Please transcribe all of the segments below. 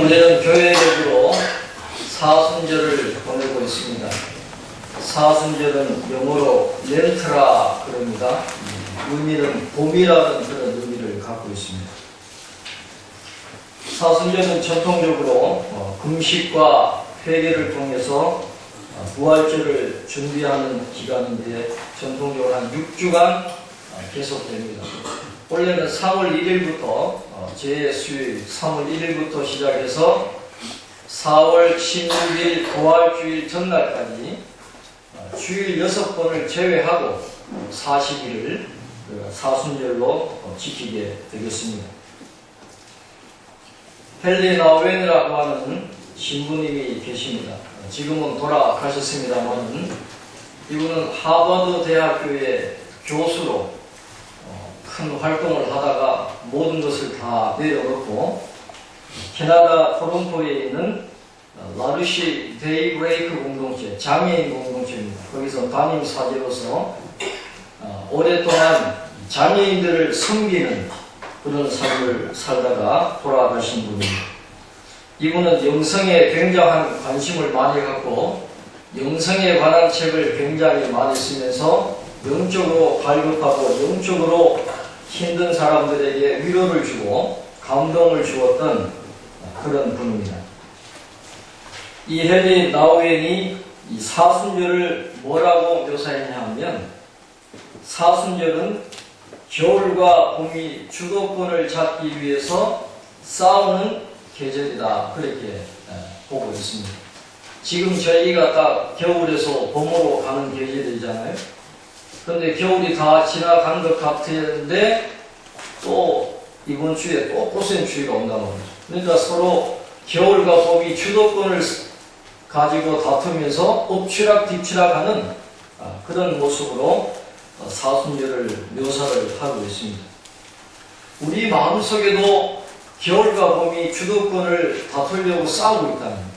우리는 교회적으로 사순절을 보내고 있습니다. 사순절은 영어로 렌트라 그럽니다. 의미는 봄이라는 그런 의미를 갖고 있습니다. 사순절은 전통적으로 금식과 회개를 통해서 부활절을 준비하는 기간인데 전통적으로 한 6주간 계속됩니다. 원래는 3월 1일부터 제 수요일 3월 1일부터 시작해서 4월 16일 부활주일 전날까지 주일 6번을 제외하고 40일을 사순절로 지키게 되겠습니다. 헨리 나우엔이라고 하는 신부님이 계십니다. 지금은 돌아가셨습니다만 이분은 하버드 대학교의 교수로 큰 활동을 하다가 모든 것을 다 내려놓고 캐나다 토론토에 있는 라르시 데이브레이크 공동체, 장애인 공동체입니다. 거기서 담임 사제로서 오랫동안 장애인들을 섬기는 그런 삶을 살다가 돌아가신 분입니다. 이분은 영성에 굉장한 관심을 많이 갖고 영성에 관한 책을 굉장히 많이 쓰면서 영적으로 갈급하고 영적으로 힘든 사람들에게 위로를 주고 감동을 주었던 그런 분입니다. 이 헨리 나우엔이 이 사순절을 뭐라고 묘사했냐 하면 사순절은 겨울과 봄이 주도권을 잡기 위해서 싸우는 계절이다 그렇게 보고 있습니다. 지금 저희가 딱 겨울에서 봄으로 가는 계절이잖아요. 그런데 겨울이 다 지나간 것 같은데 또 이번 주에 또 꽃샘추위가 온단 말이죠. 그러니까 서로 겨울과 봄이 주도권을 가지고 다투면서 엎치락 뒤치락하는 그런 모습으로 사순절을 묘사를 하고 있습니다. 우리 마음속에도 겨울과 봄이 주도권을 다투려고 싸우고 있다는 겁니다.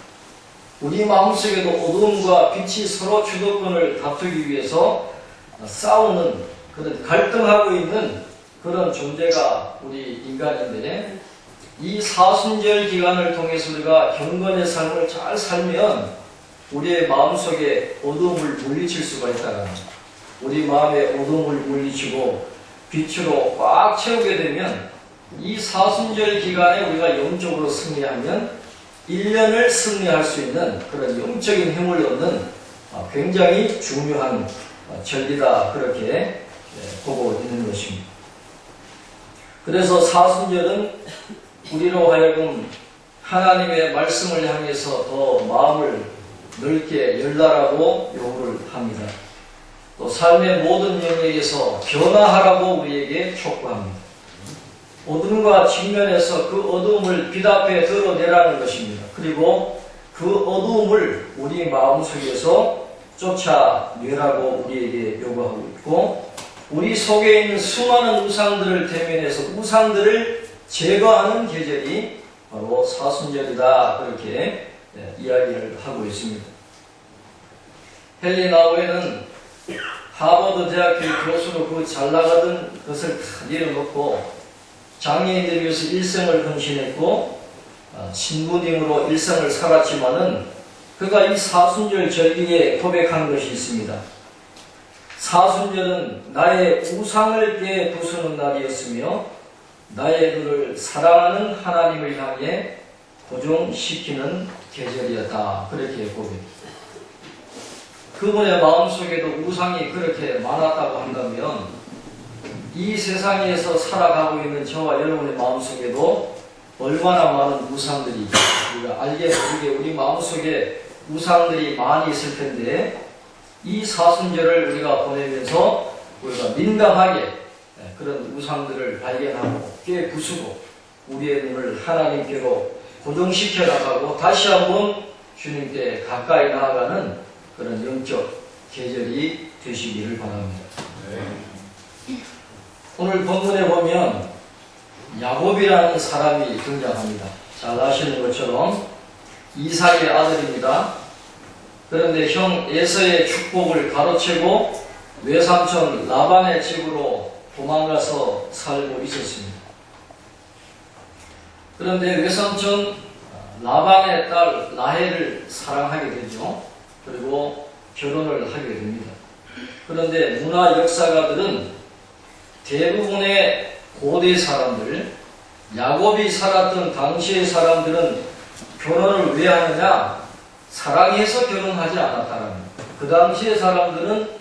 우리 마음속에도 어두움과 빛이 서로 주도권을 다투기 위해서 싸우는 그런 갈등하고 있는 그런 존재가 우리 인간인데 이 사순절 기간을 통해서 우리가 경건의 삶을 잘 살면 우리의 마음속에 어두움을 물리칠 수가 있다는 겁니다. 우리 마음의 어두움을 물리치고 빛으로 꽉 채우게 되면 이 사순절 기간에 우리가 영적으로 승리하면 1년을 승리할 수 있는 그런 영적인 힘을 얻는 굉장히 중요한 절기다 그렇게 보고 있는 것입니다. 그래서 사순절은 우리로 하여금 하나님의 말씀을 향해서 더 마음을 넓게 열라라고 요구를 합니다. 또 삶의 모든 영역에서 변화하라고 우리에게 촉구합니다. 어둠과 직면해서 그 어두움을 빛 앞에 드러내라는 것입니다. 그리고 그 어두움을 우리 마음속에서 쫓아내라고 우리에게 요구하고 있고 우리 속에 있는 수많은 우상들을 대면해서 우상들을 제거하는 계절이 바로 사순절이다 그렇게 이야기를 하고 있습니다. 헨리 나우엔은 하버드 대학교 교수로 그 잘나가던 것을 다 내려놓고 장애인들을 위해서 일생을 헌신했고 신부님으로 일생을 살았지만은 그가 이 사순절 절기에 고백한 것이 있습니다. 사순절은 나의 우상을 깨 부수는 날이었으며 나의 그를 사랑하는 하나님을 향해 고정시키는 계절이었다 그렇게 고백합니다. 그분의 마음속에도 우상이 그렇게 많았다고 한다면 이 세상에서 살아가고 있는 저와 여러분의 마음속에도 얼마나 많은 우상들이 우리가 알게 모르게 우리 마음속에 우상들이 많이 있을 텐데 이 사순절을 우리가 보내면서 우리가 민감하게 그런 우상들을 발견하고 깨부수고 우리의 눈을 하나님께로 고정시켜 나가고 다시 한번 주님께 가까이 나아가는 그런 영적 계절이 되시기를 바랍니다. 오늘 본문에 보면 야곱이라는 사람이 등장합니다. 잘 아시는 것처럼 이삭의 아들입니다. 그런데 형 에서의 축복을 가로채고 외삼촌 라반의 집으로 도망가서 살고 있었습니다. 그런데 외삼촌 라반의 딸 라헬을 사랑하게 되죠. 그리고 결혼을 하게 됩니다. 그런데 문화 역사가들은 대부분의 고대 사람들, 야곱이 살았던 당시의 사람들은 결혼을 왜 하느냐? 사랑해서 결혼하지 않았다는 거예요. 그 당시의 사람들은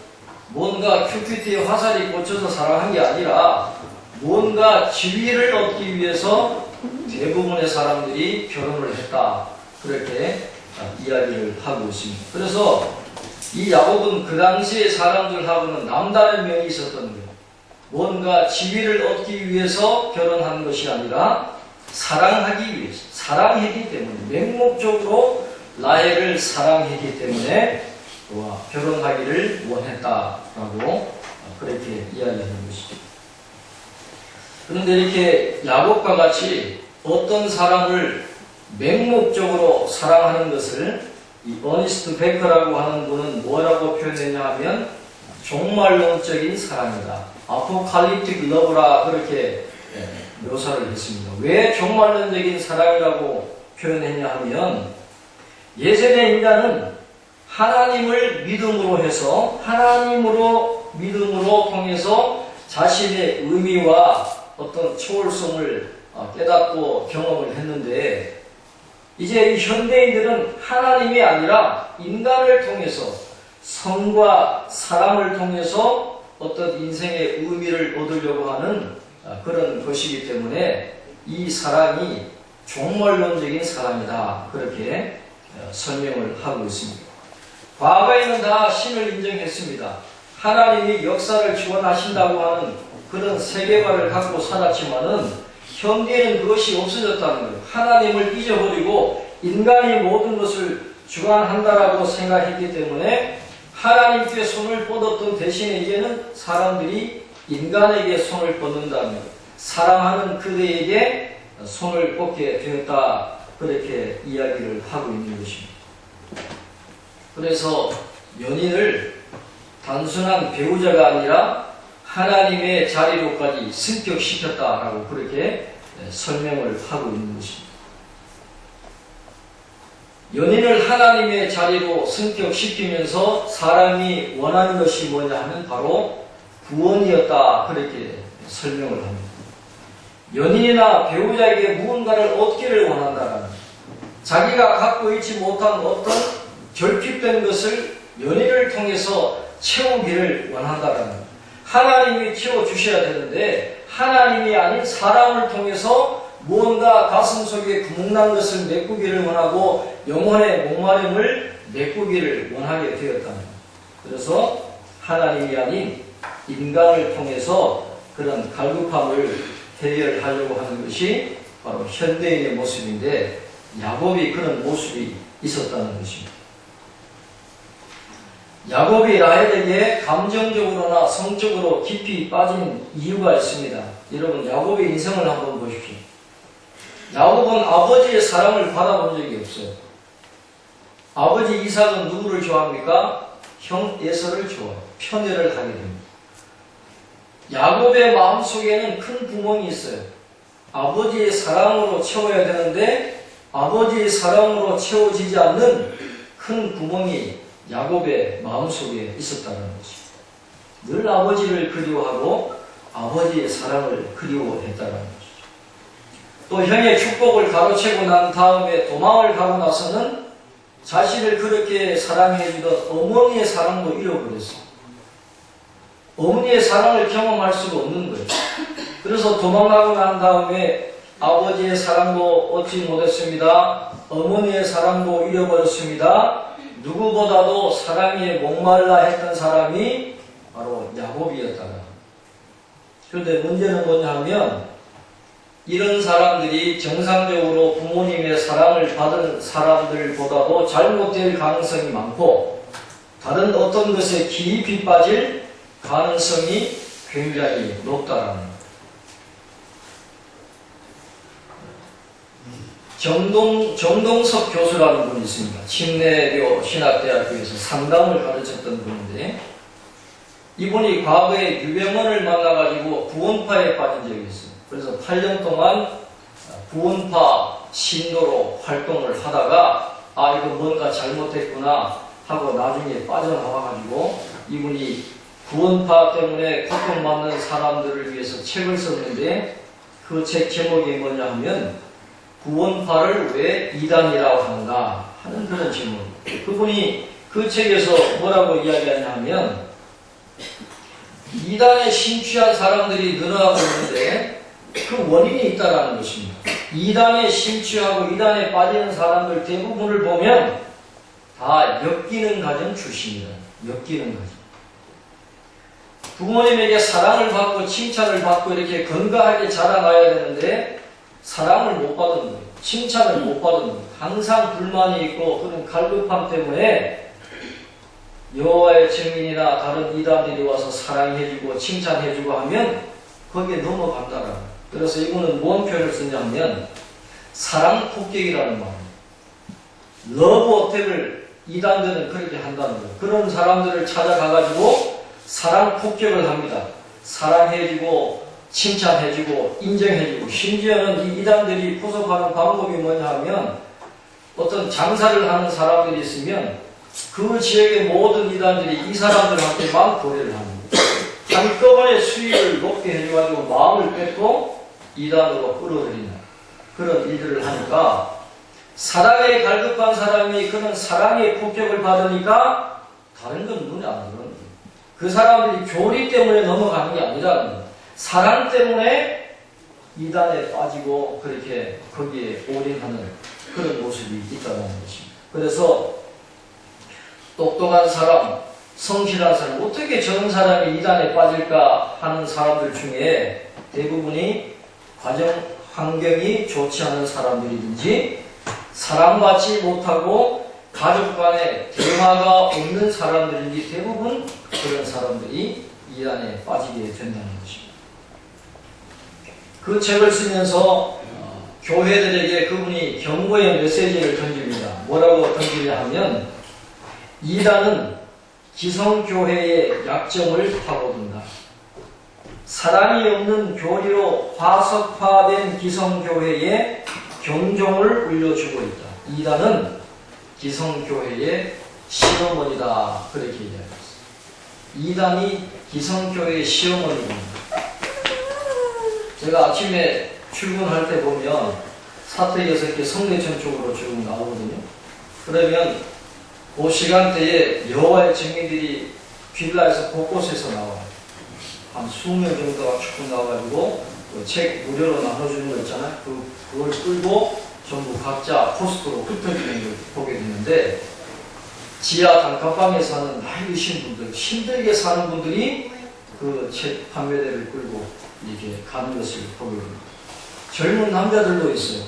뭔가 큐피트의 화살이 꽂혀서 사랑한 게 아니라 뭔가 지위를 얻기 위해서 대부분의 사람들이 결혼을 했다. 그렇게 이야기를 하고 있습니다. 그래서 이 야곱은 그 당시의 사람들하고는 남다른 면이 있었던 거예요. 뭔가 지위를 얻기 위해서 결혼한 것이 아니라 사랑하기 위해서, 사랑했기 때문에, 맹목적으로 라헬을 사랑했기 때문에 결혼하기를 원했다라고 그렇게 이야기하는 것이죠. 그런데 이렇게 야곱과 같이 어떤 사람을 맹목적으로 사랑하는 것을 이 어니스트 베커라고 하는 분은 뭐라고 표현했냐 하면 종말론적인 사랑이다. 아포칼립틱 러브라 그렇게 묘사를 했습니다. 왜 종말론적인 사랑이라고 표현했냐 하면 예전의 인간은 하나님을 믿음으로 해서 믿음으로 통해서 자신의 의미와 어떤 초월성을 깨닫고 경험을 했는데 이제 이 현대인들은 하나님이 아니라 인간을 통해서 성과 사랑을 통해서 어떤 인생의 의미를 얻으려고 하는 그런 것이기 때문에 이 사랑이 종말론적인 사랑이다. 그렇게 설명을 하고 있습니다. 과거에는 다 신을 인정했습니다. 하나님이 역사를 주관하신다고 하는 그런 세계관을 갖고 살았지만은 현대에는 그것이 없어졌다는 거예요. 하나님을 잊어버리고 인간이 모든 것을 주관한다라고 생각했기 때문에 하나님께 손을 뻗었던 대신에 이제는 사람들이 인간에게 손을 뻗는다는 거예요. 사랑하는 그대에게 손을 뻗게 되었다. 그렇게 이야기를 하고 있는 것입니다. 그래서 연인을 단순한 배우자가 아니라 하나님의 자리로까지 승격시켰다라고 그렇게 설명을 하고 있는 것입니다. 연인을 하나님의 자리로 승격시키면서 사람이 원하는 것이 뭐냐 하면 바로 구원이었다. 그렇게 설명을 합니다. 연인이나 배우자에게 무언가를 얻기를 원한다는 자기가 갖고 있지 못한 어떤 결핍된 것을 연인을 통해서 채우기를 원한다는 하나님이 채워주셔야 되는데 하나님이 아닌 사람을 통해서 무언가 가슴 속에 구멍난 것을 메꾸기를 원하고 영혼의 목마름을 메꾸기를 원하게 되었다는 그래서 하나님이 아닌 인간을 통해서 그런 갈급함을 해결하려고 하는 것이 바로 현대인의 모습인데 야곱이 그런 모습이 있었다는 것입니다. 야곱이 라헬에게 감정적으로나 성적으로 깊이 빠진 이유가 있습니다. 여러분 야곱의 인생을 한번 보십시오. 야곱은 아버지의 사랑을 받아본 적이 없어요. 아버지 이삭은 누구를 좋아합니까? 형 에서를 좋아해요. 편애를 하게 됩니다. 야곱의 마음속에는 큰 구멍이 있어요. 아버지의 사랑으로 채워야 되는데 아버지의 사랑으로 채워지지 않는 큰 구멍이 야곱의 마음속에 있었다는 것입니다. 늘 아버지를 그리워하고 아버지의 사랑을 그리워했다는 것이죠. 또 형의 축복을 가로채고 난 다음에 도망을 가고 나서는 자신을 그렇게 사랑해주던 어머니의 사랑도 잃어버렸어요. 어머니의 사랑을 경험할 수가 없는 거예요. 그래서 도망가고 난 다음에 아버지의 사랑도 얻지 못했습니다. 어머니의 사랑도 잃어버렸습니다. 누구보다도 사랑에 목말라 했던 사람이 바로 야곱이었다. 그런데 문제는 뭐냐 하면 이런 사람들이 정상적으로 부모님의 사랑을 받은 사람들보다도 잘못될 가능성이 많고 다른 어떤 것에 깊이 빠질 가능성이 굉장히 높다라는 거예요. 정동석 교수라는 분이 있습니다. 침례교 신학대학교에서 상담을 가르쳤던 분인데 이분이 과거에 유병원을 만나가지고 구원파에 빠진 적이 있어요. 그래서 8년 동안 구원파 신도로 활동을 하다가 이거 뭔가 잘못했구나 하고 나중에 빠져나와가지고 이분이 구원파 때문에 고통받는 사람들을 위해서 책을 썼는데 그 책 제목이 뭐냐 하면 구원파를 왜 이단이라고 하는가 하는 그런 질문. 그분이 그 책에서 뭐라고 이야기하냐 하면 이단에 심취한 사람들이 늘어나고 있는데 그 원인이 있다라는 것입니다. 이단에 심취하고 이단에 빠지는 사람들 대부분을 보면 다 엮이는 가정 출신이다. 엮이는 가정. 부모님에게 사랑을 받고 칭찬을 받고 이렇게 건강하게 자라나야 되는데 사랑을 못 받은 거예요. 칭찬을 못 받은 거예요. 항상 불만이 있고 그런 갈급함 때문에 여호와의 증인이나 다른 이단들이 와서 사랑해주고 칭찬해주고 하면 거기에 넘어간다라. 그래서 이분은 뭔 표현을 쓰냐면 사랑 폭격이라는 말입니다. 러브 어택을 이단들은 그렇게 한다는 거예요. 그런 사람들을 찾아가가지고 사랑 폭격을 합니다. 사랑해주고 칭찬해주고 인정해주고 심지어는 이 이단들이 포섭하는 방법이 뭐냐 하면 어떤 장사를 하는 사람들이 있으면 그 지역의 모든 이단들이 이 사람들한테만 거래를 합니다. 한꺼번에 수익을 높게 해줘가지고 마음을 뺏고 이단으로 끌어들이는 그런 일들을 하니까 사랑에 갈급한 사람이 그런 사랑의 폭격을 받으니까 다른 건 눈에 안 들어요. 그 사람들이 교리 때문에 넘어가는 게 아니라 사랑 때문에 이단에 빠지고 그렇게 거기에 올인하는 그런 모습이 있다는 것입니다. 그래서 똑똑한 사람, 성실한 사람, 어떻게 저런 사람이 이단에 빠질까 하는 사람들 중에 대부분이 가정 환경이 좋지 않은 사람들이든지 사랑받지 못하고 가족 간에 대화가 없는 사람들인지 대부분 그런 사람들이 이단에 빠지게 된다는 것입니다. 그 책을 쓰면서 교회들에게 그분이 경고의 메시지를 던집니다. 뭐라고 던지냐 하면 이단은 기성교회의 약점을 파고든다. 사랑이 없는 교리로 화석화된 기성교회에 경종을 울려주고 있다. 이단은 기성교회의 시어머니다. 그렇게 얘기합니다. 이단이 기성교회의 시어머니입니다. 제가 아침에 출근할 때 보면 사택에서 이렇게 성내천 쪽으로 쭉 나오거든요. 그러면 그 시간대에 여호와의 증인들이 빌라에서 곳곳에서 나와요. 한 20명 정도가 쭉 나와가지고 그 책 무료로 나눠주는 거 있잖아요. 그걸 끌고 전부 각자 포스트로 흩어지는 걸 보게 되는데 지하 단칸방에 사는 나이 드신 분들, 힘들게 사는 분들이 그 책 판매대를 끌고 이렇게 가는 것을 보게 됩니다. 젊은 남자들도 있어요.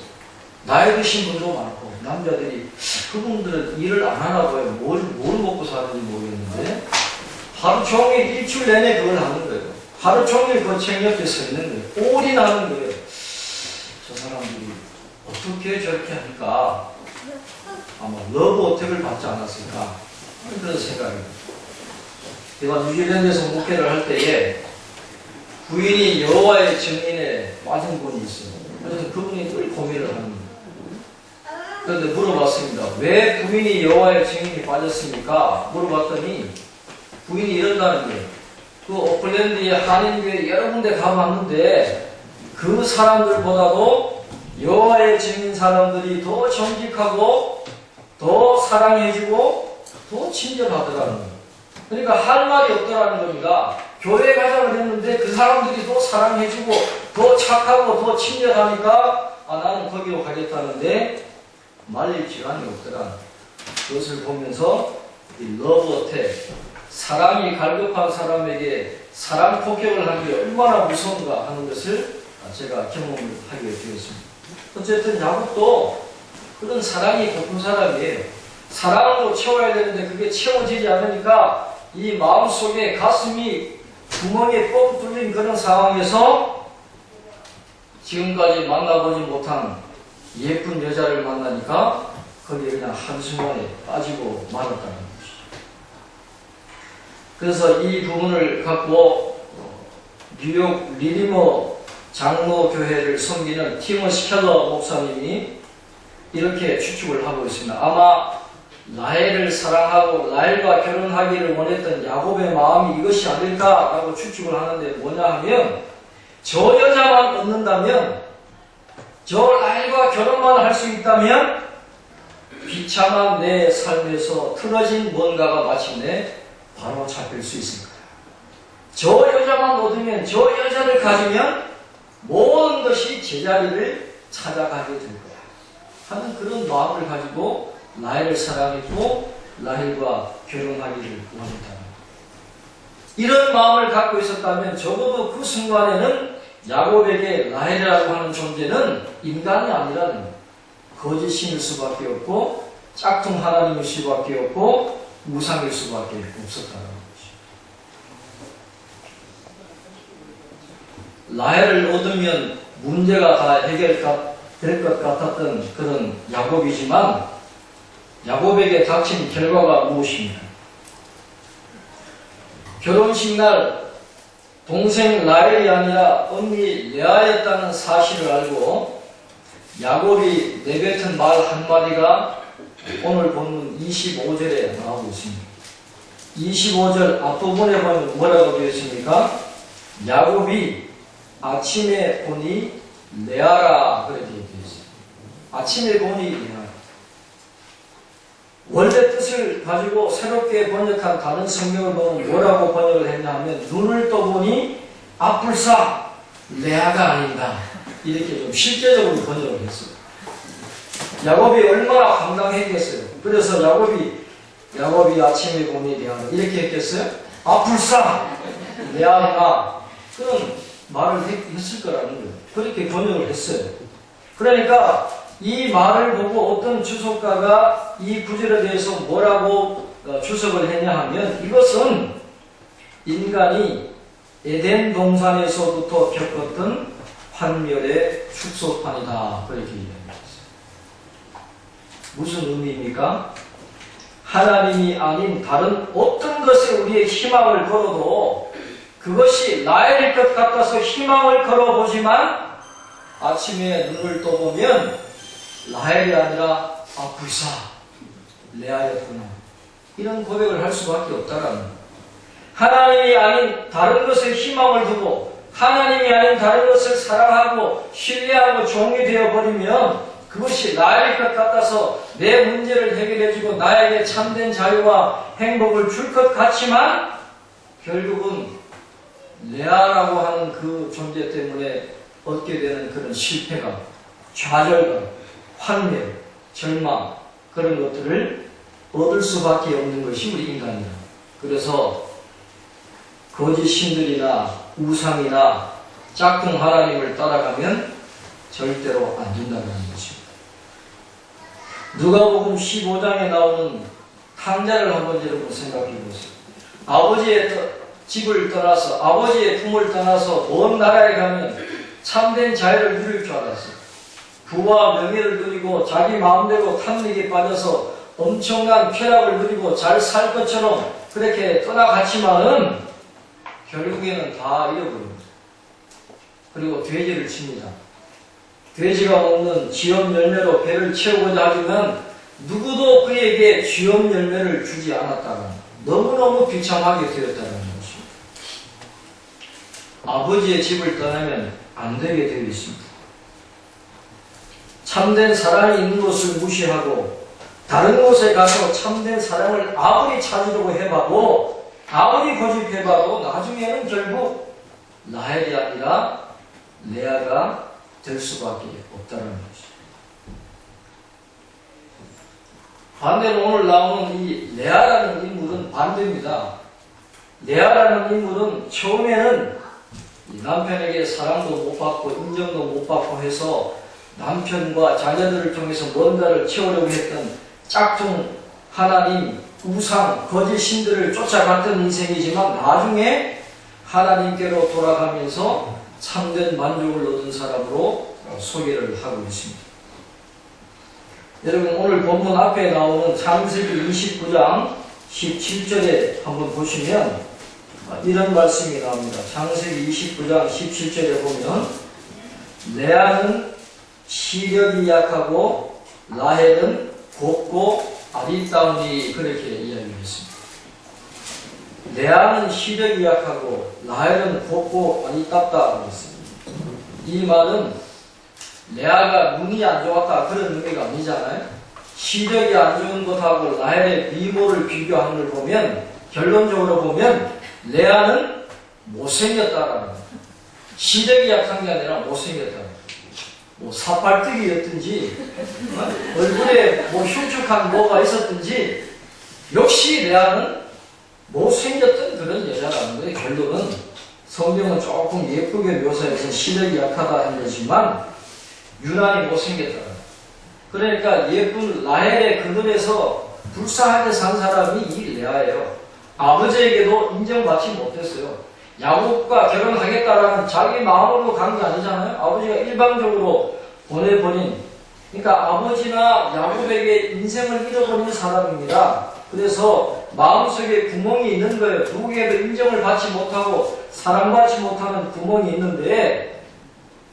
나이 드신 분도 많고 남자들이 그분들은 일을 안 하나 봐요. 뭘 먹고 사는지 모르겠는데 하루 종일 일주일 내내 그걸 하는 거예요. 하루 종일 그 책 옆에 서 있는 거예요. 올인하는 거예요. 저 사람들이 어떻게 저렇게 하니까 아마 러브 어택을 받지 않았을까 그런 생각입니다. 제가 뉴질랜드에서 목회를 할 때에 부인이 여호와의 증인에 빠진 분이 있어요. 그래서 그분이 늘 고민을 합니다. 그런데 물어봤습니다. 왜 부인이 여호와의 증인이 빠졌습니까? 물어봤더니 부인이 이런다는 거예요. 그 오클랜드의 한인교회 여러 군데 가봤는데 그 사람들보다도 여호와의 증인 사람들이 더 정직하고 더 사랑해주고 더 친절하더라는 거예요. 그러니까 할 말이 없더라는 겁니다. 교회 가자고 했는데 그 사람들이 더 사랑해주고 더 착하고 더 친절하니까 나는 거기로 가겠다는데 말릴 시간이 없더라. 그것을 보면서 이 러브 어택, 사랑이 갈급한 사람에게 사랑 폭격을 하는 게 얼마나 무서운가 하는 것을 제가 경험을 하게 되었습니다. 어쨌든 야곱도 그런 사랑이 고픈 사람이에요. 사랑으로 채워야 되는데 그게 채워지지 않으니까 이 마음속에 가슴이 구멍에 뻥 뚫린 그런 상황에서 지금까지 만나보지 못한 예쁜 여자를 만나니까 거기에 그냥 한순간에 빠지고 말았다는 것이죠. 그래서 이 부분을 갖고 뉴욕 리디머 장로교회를 섬기는 티머시 켈러 목사님이 이렇게 추측을 하고 있습니다. 아마 라헬을 사랑하고 라헬과 결혼하기를 원했던 야곱의 마음이 이것이 아닐까라고 추측을 하는데 뭐냐 하면 저 여자만 얻는다면 저 라헬과 결혼만 할 수 있다면 비참한 내 삶에서 틀어진 뭔가가 마침내 바로 잡힐 수 있을 거야. 저 여자만 얻으면 저 여자를 가지면 모든 것이 제자리를 찾아가게 될 거야 하는 그런 마음을 가지고 라헬을 사랑했고 라헬과 결혼하기를 원했다. 이런 마음을 갖고 있었다면 적어도 그 순간에는 야곱에게 라헬이라고 하는 존재는 인간이 아니라는 거짓 신일 수밖에 없고 짝퉁 하나님일 수밖에 없고 우상일 수밖에 없었다는 것이죠. 라헬을 얻으면 문제가 다 해결될 것 같았던 그런 야곱이지만 야곱에게 닥친 결과가 무엇입니까? 결혼식 날 동생 라헬이 아니라 언니 레아였다는 사실을 알고 야곱이 내뱉은 말 한마디가 오늘 본문 25절에 나오고 있습니다. 25절 앞부분에 보면 뭐라고 되어 있습니까? 야곱이 아침에 보니 레아라 그렇게 되어 있습니다. 아침에 보니 레아. 원래 뜻을 가지고 새롭게 번역한 다른 성경을 보면 뭐라고 번역을 했냐 하면 눈을 떠보니 아뿔싸 레아가 아닌가 이렇게 좀 실제적으로 번역을 했어요. 야곱이 얼마나 황당했겠어요. 그래서 야곱이 아침에 보니 레아가 이렇게 했겠어요? 아뿔싸 레아가 그런 말을 했을 거라는 거예요. 그렇게 번역을 했어요. 그러니까 이 말을 보고 어떤 주석가가 이 구절에 대해서 뭐라고 주석을 했냐 하면 이것은 인간이 에덴 동산에서부터 겪었던 환멸의 축소판이다. 그렇게 이야기했어요. 무슨 의미입니까? 하나님이 아닌 다른 어떤 것에 우리의 희망을 걸어도 그것이 나일 것 같아서 희망을 걸어보지만 아침에 눈을 떠보면 라헬이 아니라 아뿔싸 레아였구나. 이런 고백을 할 수밖에 없다라는 거예요. 하나님이 아닌 다른 것에 희망을 두고 하나님이 아닌 다른 것을 사랑하고 신뢰하고 종이 되어버리면 그것이 나일 것 같아서 내 문제를 해결해주고 나에게 참된 자유와 행복을 줄 것 같지만 결국은 레아라고 하는 그 존재 때문에 얻게 되는 그런 실패감, 좌절감, 환멸, 절망 그런 것들을 얻을 수밖에 없는 것이 우리 인간이다. 그래서 거짓 신들이나 우상이나 짝퉁 하나님을 따라가면 절대로 안 된다는 것입니다. 누가복음 15장에 나오는 탕자를 한번 여러분 생각해 보세요. 아버지의 집을 떠나서 아버지의 품을 떠나서 먼 나라에 가면 참된 자유를 누릴 줄 알았어요. 부와 명예를 누리고 자기 마음대로 탐닉에 빠져서 엄청난 쾌락을 누리고 잘 살 것처럼 그렇게 떠나갔지만은 결국에는 다 잃어버립니다. 그리고 돼지를 칩니다. 돼지가 먹는 쥐염 열매로 배를 채우고자 하지만 누구도 그에게 쥐염 열매를 주지 않았다는 너무너무 비참하게 되었다는 것입니다. 아버지의 집을 떠나면 안 되게 되어 있습니다. 참된 사랑이 있는 곳을 무시하고 다른 곳에 가서 참된 사랑을 아무리 찾으려고 해봐도 아무리 고집해봐도 나중에는 결국 라헬이 아니라 레아가 될 수밖에 없다는 것이죠. 반대로 오늘 나오는 이 레아라는 인물은 반대입니다. 레아라는 인물은 처음에는 남편에게 사랑도 못 받고 인정도 못 받고 해서 남편과 자녀들을 통해서 뭔가를 채우려고 했던 짝퉁 하나님, 우상, 거짓 신들을 쫓아갔던 인생이지만 나중에 하나님께로 돌아가면서 참된 만족을 얻은 사람으로 소개를 하고 있습니다. 여러분 오늘 본문 앞에 나오는 창세기 29장 17절에 한번 보시면 이런 말씀이 나옵니다. 창세기 29장 17절에 보면 레아는 시력이 약하고 라헬은 곱고 아리따우니 그렇게 이야기했습니다. 레아는 시력이 약하고 라헬은 곱고 아리따다고 했습니다. 이 말은 레아가 눈이 안 좋았다 그런 의미가 아니잖아요. 시력이 안 좋은 것하고 라헬의 미모를 비교하는 걸 보면 결론적으로 보면 레아는 못생겼다라는 거예요. 시력이 약한 게 아니라 못생겼다. 뭐 사팔뜨기였든지 얼굴에 뭐 흉측한 뭐가 있었든지 역시 레아는 못생겼던 그런 여자라는 거예요. 결론은 성경은 조금 예쁘게 묘사해서 시력이 약하다 했지만 유난히 못생겼다. 그러니까 예쁜 라헬의 그늘에서 불쌍하게 산 사람이 이 레아예요. 아버지에게도 인정받지 못했어요. 야곱과 결혼하겠다라는 자기 마음으로 간 게 아니잖아요. 아버지가 일방적으로 보내버린, 그러니까 아버지나 야곱에게 인생을 잃어버린 사람입니다. 그래서 마음속에 구멍이 있는 거예요. 누구에게도 인정을 받지 못하고 사랑받지 못하는 구멍이 있는데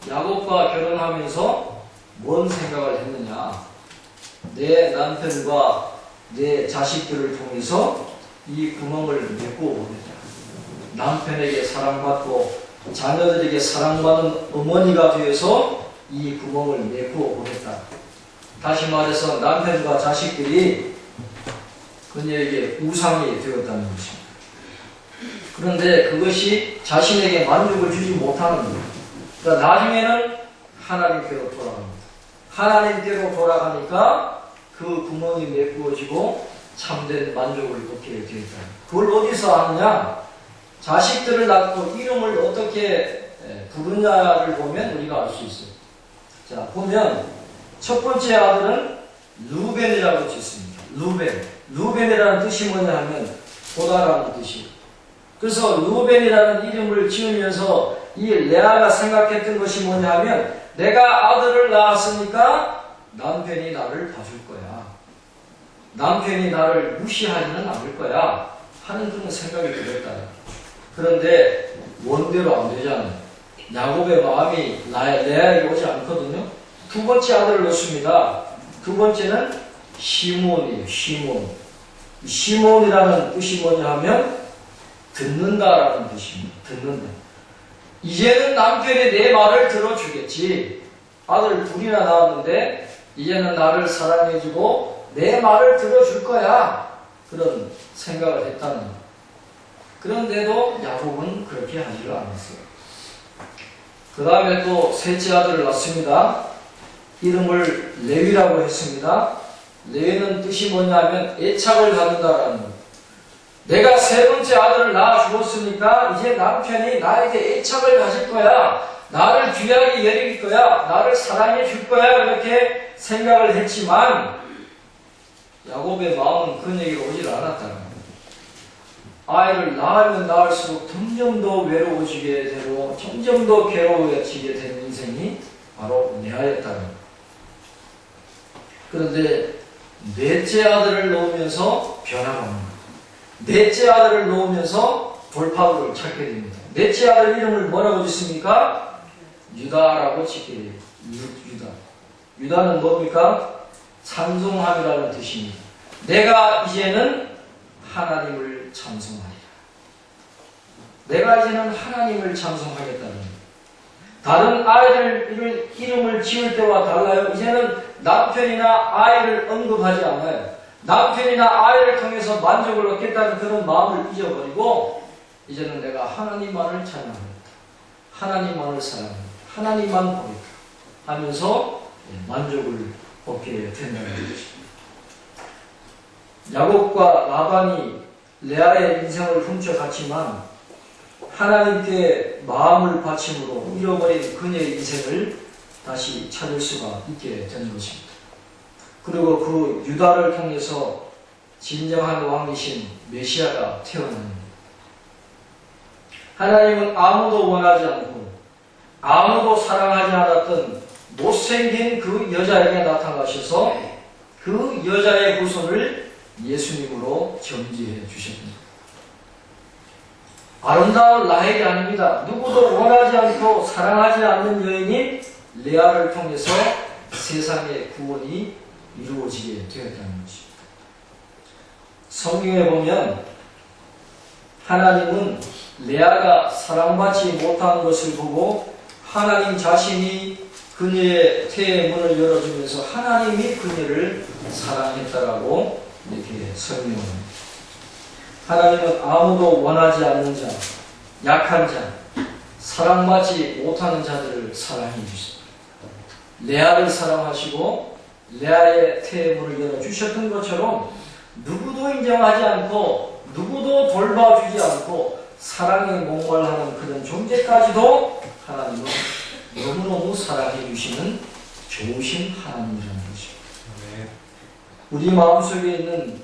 야곱과 결혼하면서 뭔 생각을 했느냐. 내 남편과 내 자식들을 통해서 이 구멍을 메꾸어보겠다. 남편에게 사랑받고 자녀들에게 사랑받는 어머니가 되어서 이 구멍을 메꾸어 보겠다. 다시 말해서 남편과 자식들이 그녀에게 우상이 되었다는 것입니다. 그런데 그것이 자신에게 만족을 주지 못하는 거예요. 그러니까 나중에는 하나님께로 돌아갑니다. 하나님께로 돌아가니까 그 구멍이 메꾸어지고 참된 만족을 얻게 되었다. 그걸 어디서 하느냐? 자식들을 낳고 이름을 어떻게 부르냐를 보면 우리가 알 수 있어요. 자, 보면 첫 번째 아들은 루벤이라고 짓습니다. 루벤이라는 뜻이 뭐냐 하면 보다라는 뜻이에요. 그래서 루벤이라는 이름을 지으면서 이 레아가 생각했던 것이 뭐냐 하면 내가 아들을 낳았으니까 남편이 나를 봐줄 거야. 남편이 나를 무시하지는 않을 거야 하는 그런 생각이 들었다. 그런데 원대로 안 되잖아요. 야곱의 마음이 레아에게 오지 않거든요. 두 번째 아들을 낳습니다. 두 번째는 시몬이에요. 시몬이라는 뜻이 뭐냐 하면 듣는다라는 뜻입니다. 듣는다. 이제는 남편이 내 말을 들어주겠지. 아들 둘이나 낳았는데 이제는 나를 사랑해주고 내 말을 들어줄 거야. 그런 생각을 했다는 거예요. 그런데도 야곱은 그렇게 하지를 않았어요. 그 다음에 또 셋째 아들을 낳습니다. 이름을 레위라고 했습니다. 레위는 뜻이 뭐냐면 애착을 갖는다라는 거예요. 내가 세 번째 아들을 낳아 주었으니까 이제 남편이 나에게 애착을 가질 거야. 나를 귀하게 여길 거야. 나를 사랑해 줄 거야. 이렇게 생각을 했지만 야곱의 마음은 그녀에게 오질 않았다는 거예요. 아이를 낳으면 낳을수록 점점 더 외로워지게 되고 점점 더 괴로워지게 된 인생이 바로 레아였다는 거예요. 그런데 넷째 아들을 놓으면서 변화합니다. 넷째 아들을 놓으면서 돌파구를 찾게 됩니다. 넷째 아들 이름을 뭐라고 짓습니까? 유다라고 짓게 돼요. 유다는 뭡니까? 찬송함이라는 뜻입니다. 내가 이제는 하나님을 찬송하리라. 내가 이제는 하나님을 찬송하겠다는 거예요. 다른 아이들 이름을 지을 때와 달라요. 이제는 남편이나 아이를 언급하지 않아요. 남편이나 아이를 통해서 만족을 얻겠다는 그런 마음을 잊어버리고 이제는 내가 하나님만을 찬양하겠다. 하나님만을 사랑하겠다. 하나님만 보겠다 하면서 만족을 얻게 된다는 것입니다. 야곱과 라반이 레아의 인생을 훔쳐갔지만 하나님께 마음을 바침으로 잃어버린 그녀의 인생을 다시 찾을 수가 있게 된 것입니다. 그리고 그 유다를 통해서 진정한 왕이신 메시아가 태어납니다. 하나님은 아무도 원하지 않고 아무도 사랑하지 않았던 못생긴 그 여자에게 나타나셔서 그 여자의 후손을 예수님으로 점지해 주셨습니다. 아름다운 라헬이 아닙니다. 누구도 원하지 않고 사랑하지 않는 여인인 레아를 통해서 세상의 구원이 이루어지게 되었다는 것입니다. 성경에 보면 하나님은 레아가 사랑받지 못한 것을 보고 하나님 자신이 그녀의 태의 문을 열어주면서 하나님이 그녀를 사랑했다라고 이렇게 설명합니다. 하나님은 아무도 원하지 않는 자, 약한 자, 사랑받지 못하는 자들을 사랑해 주십니다. 레아를 사랑하시고 레아의 태의 문을 열어주셨던 것처럼 누구도 인정하지 않고 누구도 돌봐주지 않고 사랑에 목말하는 그런 존재까지도 하나님은 너무너무 사랑해 주시는 좋으신 하나님이라는 것입니다. 우리 마음속에 있는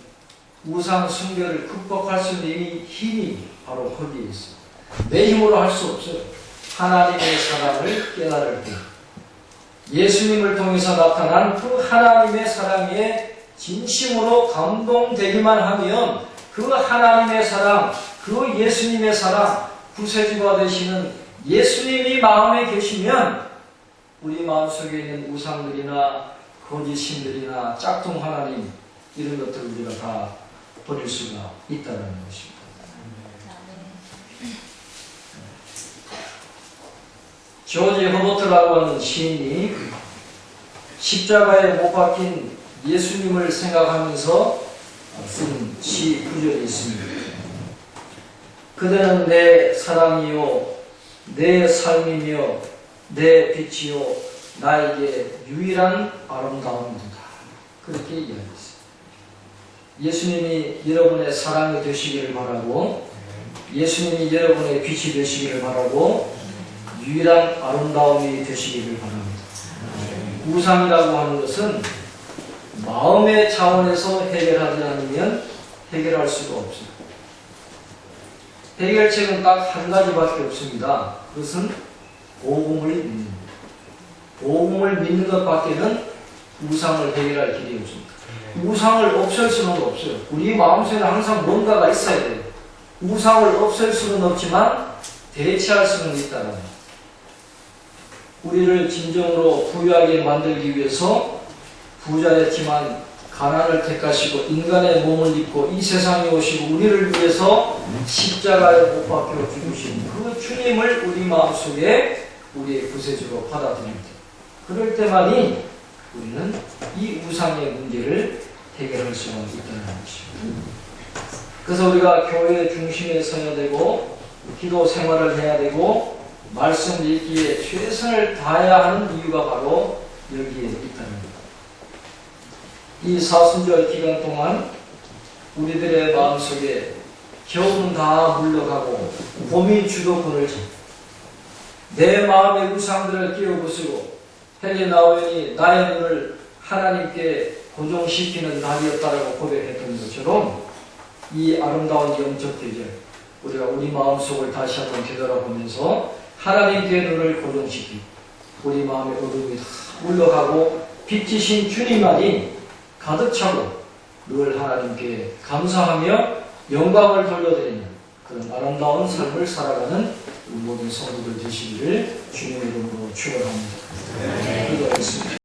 우상 숭배를 극복할 수 있는 힘이 바로 거기에 있습니다. 내 힘으로 할 수 없어요. 하나님의 사랑을 깨달을 때 예수님을 통해서 나타난 그 하나님의 사랑에 진심으로 감동되기만 하면 그 하나님의 사랑, 그 예수님의 사랑, 구세주가 되시는 예수님이 마음에 계시면 우리 마음속에 있는 우상들이나 거짓신들이나 짝퉁 하나님 이런 것들을 우리가 다 버릴 수가 있다는 것입니다. 조지 허버트라고 하는 시인이 십자가에 못 박힌 예수님을 생각하면서 쓴 시 구절이 있습니다. 그대는 내 사랑이요, 내 삶이며, 내 빛이요, 나에게 유일한 아름다움이다. 그렇게 이야기했어요. 예수님이 여러분의 사랑이 되시기를 바라고, 예수님이 여러분의 빛이 되시기를 바라고, 유일한 아름다움이 되시기를 바랍니다. 우상이라고 하는 것은 마음의 차원에서 해결하지 않으면 해결할 수가 없습니다. 해결책은 딱 한 가지밖에 없습니다. 그것은 복음을 믿는 것. 복음을 믿는 것밖에는 우상을 해결할 길이 없습니다. 우상을 없앨 수는 없어요. 우리 마음속에 항상 뭔가가 있어야 돼요. 우상을 없앨 수는 없지만 대체할 수는 있다는 거예요. 우리를 진정으로 부유하게 만들기 위해서 부자였지만 가난을 택하시고 인간의 몸을 입고 이 세상에 오시고 우리를 위해서 십자가에 못 박혀 죽으신 그 주님을 우리 마음속에 우리의 구세주로 받아들입니다. 그럴 때만이 우리는 이 우상의 문제를 해결할 수가 있다는 것입니다. 그래서 우리가 교회 중심에 서야 되고 기도 생활을 해야 되고 말씀 읽기에 최선을 다해야 하는 이유가 바로 여기에 있다는 것. 이 사순절 기간 동안 우리들의 마음속에 겨울은 다 물러가고 봄이 주도권을 잡고 내 마음의 우상들을 끼워부수고 헬레나 오연이 나의 눈을 하나님께 고정시키는 날이었다라고 고백했던 것처럼 이 아름다운 영적 계절 우리가 우리 마음속을 다시 한번 되돌아보면서 하나님께 눈을 고정시키고 우리 마음의 어둠이 다 물러가고 빛이신 주님만이 가득 차고 늘 하나님께 감사하며 영광을 돌려드리는 그런 아름다운 삶을 살아가는 모든 성도들 되시기를 주님의 이름으로 축원합니다. 기도하겠습니다.